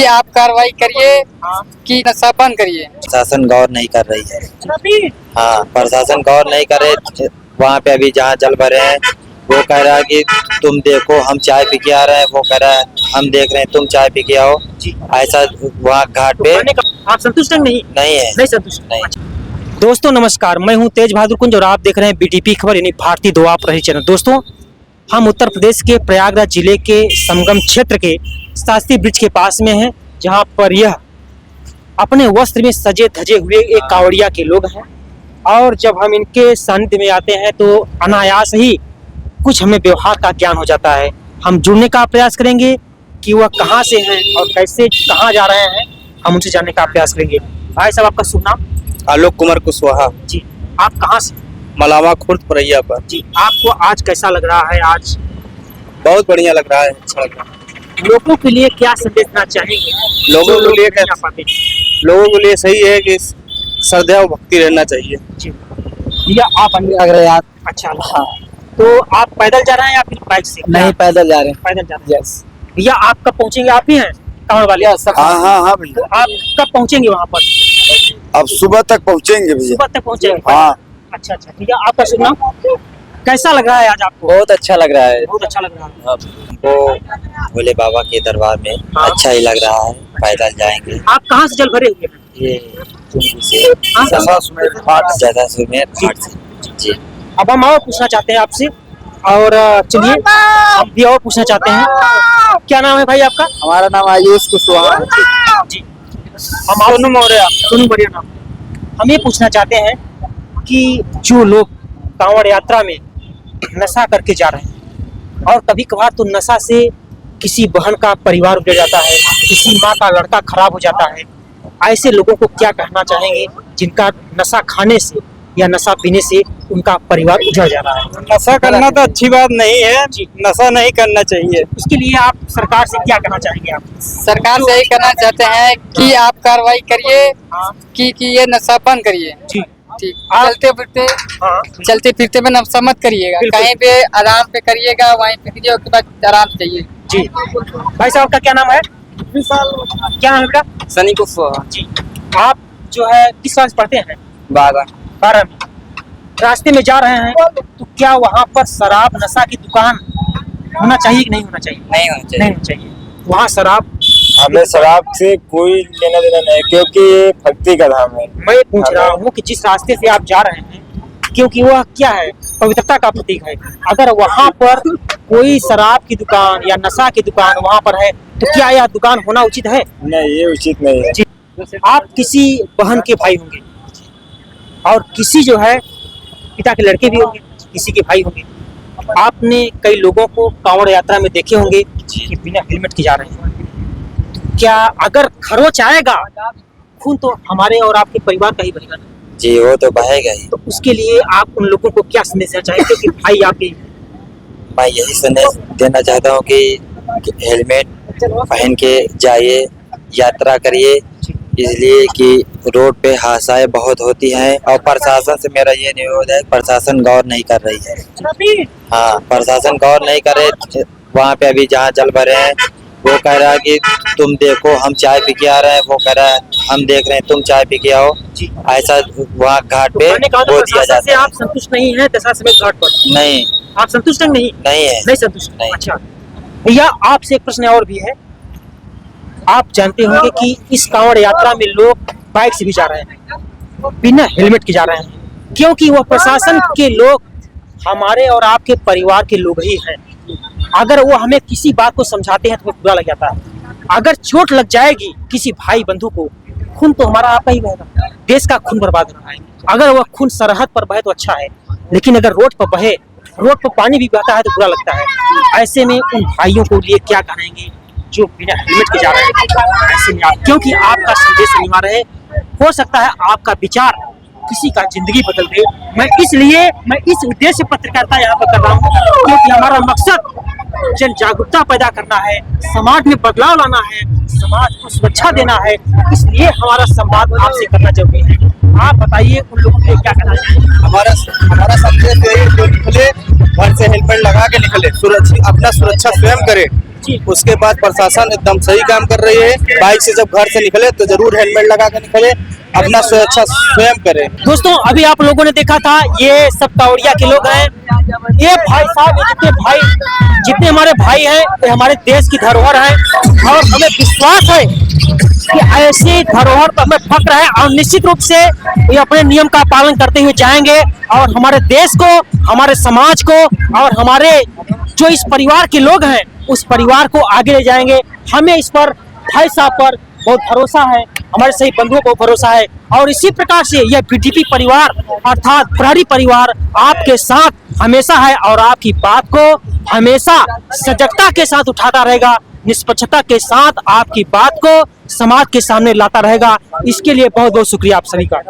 कि आप कार्रवाई करिए कि नशा बंद करिए। प्रशासन गौर नहीं कर रही है। हाँ, प्रशासन गौर नहीं करे। वहाँ पे अभी जहाँ जल भरे हैं वो कह रहा है कि तुम देखो हम चाय पी के आ रहे हैं, वो कह रहा है हम देख रहे हैं तुम चाय पी के आओ। ऐसा वहाँ घाट पे आप संतुष्ट नहीं है। नहीं संतुष्ट नहीं। दोस्तों नमस्कार, मैं हूं तेज बहादुर कुंज और आप देख रहे हैं बीटीपी खबर यानी भारतीय दुआ प्रहरी चैनल। दोस्तों हम उत्तर प्रदेश के प्रयागराज जिले के संगम क्षेत्र के शास्त्री ब्रिज के पास में हैं, जहां पर यह अपने वस्त्र में सजे धजे हुए एक कांवड़िया के लोग हैं। और जब हम इनके सानिध्य में आते हैं तो अनायास ही कुछ हमें व्यवहार का ज्ञान हो जाता है। हम जुड़ने का प्रयास करेंगे कि वह कहाँ से हैं और कैसे कहाँ जा रहे हैं, हम उनसे जानने का प्रयास करेंगे। भाई साहब, आपका शुभ नाम? आलोक कुमार कुशवाहा जी। आप कहाँ से? मलावा खुर्द परैया पर। जी। आपको आज कैसा लग रहा है? आज बहुत बढ़िया लग रहा है, अच्छा लग रहा है। लोगों के लिए क्या संदेश देना चाहेंगे? लोगों के लिए नहीं आ पाते। लोगों के लिए सही है कि श्रद्धा और भक्ति रहना चाहिए। जी भैया, आप लग रहा है यार। अच्छा, हाँ। तो आप पैदल जा रहे हैं या फिर बाइक से? नहीं, पैदल जा रहे हैं। पैदल जा रहे हैं। यस। भैया, आप कब पहुंचेंगे? आप ही हैं कांवड़ वाले? हाँ भैया। आप कब पहुंचेंगे वहाँ पर? अब सुबह तक पहुँचेंगे भैया। सुबह तक पहुंचेंगे? हाँ। अच्छा। भैया, आपका शुभ नाम? कैसा लग रहा है आज आपको? बहुत अच्छा लग रहा है। बहुत अच्छा लग रहा है। वो भोले बाबा के दरबार में अच्छा ही लग रहा है। पैदल जाएंगे। आप कहाँ से जल भरे हुए हैं? ये घाट से। जी। अब हम और पूछना चाहते हैं आपसे, और चलिए हम भी और पूछना चाहते हैं। क्या नाम है भाई आपका? हमारा नाम आयुष कुशवाहा। जी। हम सोनू मौर्य। सोनू मौर्य नाम। हम ये पूछना चाहते हैं कि जो लोग कांवड़ यात्रा में नशा करके जा रहे हैं और कभी कभार तो नशा से किसी बहन का परिवार उजड़ जाता है, किसी माँ का लड़का खराब हो जाता है, ऐसे लोगों को क्या कहना चाहेंगे जिनका नशा खाने से या नशा पीने से उनका परिवार उजड़ जा रहा है? नशा करना तो अच्छी बात नहीं है, नशा नहीं करना चाहिए। उसके लिए आप सरकार से क्या कहना चाहेंगे? आप सरकार से यही कहना चाहते हैं कि आप कार्रवाई करिए कि ये नशा बंद करिए। जी। ठीक। चलते फिरते में नशा मत करिएगा, कहीं पे आराम पे करिएगा, वहीं पे करिए, उसके बाद आराम से जाइए। जी। भाई साहब का क्या नाम है? क्या नाम है बेटा? सनी कुशवाहा। जी। आप जो है किस क्लास पढ़ते हैं? 12 में। रास्ते में जा रहे हैं तो क्या वहाँ पर शराब नशा की दुकान होना चाहिए कि नहीं होना चाहिए? नहीं होना चाहिए। नहीं होना चाहिए। वहाँ शराब, हमें शराब से कोई लेना देना नहीं, क्योंकि ये भक्ति का धाम है। मैं पूछ रहा हूँ कि जिस रास्ते से आप जा रहे हैं, क्योंकि वह क्या है, पवित्रता का प्रतीक है। अगर वहाँ पर कोई शराब की दुकान या नशा की दुकान वहाँ पर है तो क्या यह दुकान होना उचित है? नहीं, ये उचित नहीं है। जी। आप किसी बहन के भाई होंगे और किसी जो है पिता के लड़के भी होंगे, किसी के भाई होंगे। आपने कई लोगों को कांवड़ यात्रा में देखे होंगे कि बिना हेलमेट के जा रहे हैं। क्या अगर खरोच आएगा, खून तो हमारे और आपके परिवार का ही बनेगा ना? जी, वो तो बहेगा ही। तो उसके लिए आप उन लोगों को क्या संदेश देना चाहेंगे कि भाई आपके? मैं यही संदेश देना चाहता हूँ कि हेलमेट पहन के जाइए, यात्रा करिए, इसलिए कि रोड पे हादसाएं बहुत होती हैं। और प्रशासन से मेरा ये निवेदन है, प्रशासन गौर नहीं कर रही है। हाँ, प्रशासन गौर नहीं करे। वहाँ पे अभी जहाँ जल भरे हैं वो कह रहा है कि तुम देखो हम चाय पी के आ रहे हैं, वो कह रहा है हम देख रहे हैं तुम चाय पी के आओ। ऐसा वहाँ घाट पे बोल दिया जाता है। आप संतुष्ट नहीं है दशाश्वमेध घाट पर? नहीं। आप संतुष्ट नहीं है। नहीं संतुष्ट। नहीं। अच्छा भैया, आपसे एक प्रश्न और भी है। आप जानते होंगे कि इस कांवड़ यात्रा में लोग बाइक से भी जा रहे हैं, बिना हेलमेट के जा रहे हैं, क्योंकि वह प्रशासन के लोग हमारे और आपके परिवार के लोग ही हैं। अगर वो हमें किसी बात को समझाते हैं तो हमें बुरा लग जाता है। अगर चोट लग जाएगी किसी भाई बंधु को, खून तो हमारा आपका ही बहेगा, देश का खून बर्बाद हो रहा है। अगर वह खून सरहद पर बहे तो अच्छा है, लेकिन अगर रोड पर बहे, रोड पर पानी भी बहता है तो बुरा लगता है। ऐसे में उन भाइयों को लिए क्या कहेंगे जो बिना हेलमेट के जा रहे हैं? ऐसे में आप, क्योंकि आपका संदेश अनिवार्य है, हो सकता है आपका विचार किसी का जिंदगी बदल दे। मैं इस उद्देश्य से पत्रकारिता यहाँ पर कर रहा हूँ, क्योंकि हमारा मकसद जन जागरूकता पैदा करना है, समाज में बदलाव लाना है, समाज को सुरक्षा देना है। इसलिए हमारा संवाद आपसे करना जरूरी है। आप बताइए उन लोगों के क्या कहना चाहिए? हमारा संदेश यही, जो निकले घर से हेलमेट लगा के निकले, सुरक्षा अपना सुरक्षा स्वयं करे, उसके बाद प्रशासन एकदम सही काम कर रही है। बाइक से जब घर से निकले तो जरूर हेलमेट लगा कर निकले, अपना सुरक्षा स्वयं करें। दोस्तों अभी आप लोगों ने देखा था ये सब कांवड़िया के लोग हैं। ये भाई साहब जितने हमारे भाई हैं ये हमारे देश की धरोहर है और हमें विश्वास है कि ऐसी धरोहर पर हमें फक्र है और निश्चित रूप से ये अपने नियम का पालन करते हुए जाएंगे और हमारे देश को, हमारे समाज को और हमारे जो इस परिवार के लोग हैं उस परिवार को आगे ले जाएंगे। हमें इस पर भाई साहब पर बहुत भरोसा है, हमारे सही बंधुओं को भरोसा है और इसी प्रकार से यह बीडीपी परिवार अर्थात प्रहरी परिवार आपके साथ हमेशा है और आपकी बात को हमेशा सजगता के साथ उठाता रहेगा, निष्पक्षता के साथ आपकी बात को समाज के सामने लाता रहेगा। इसके लिए बहुत बहुत शुक्रिया आप सभी का।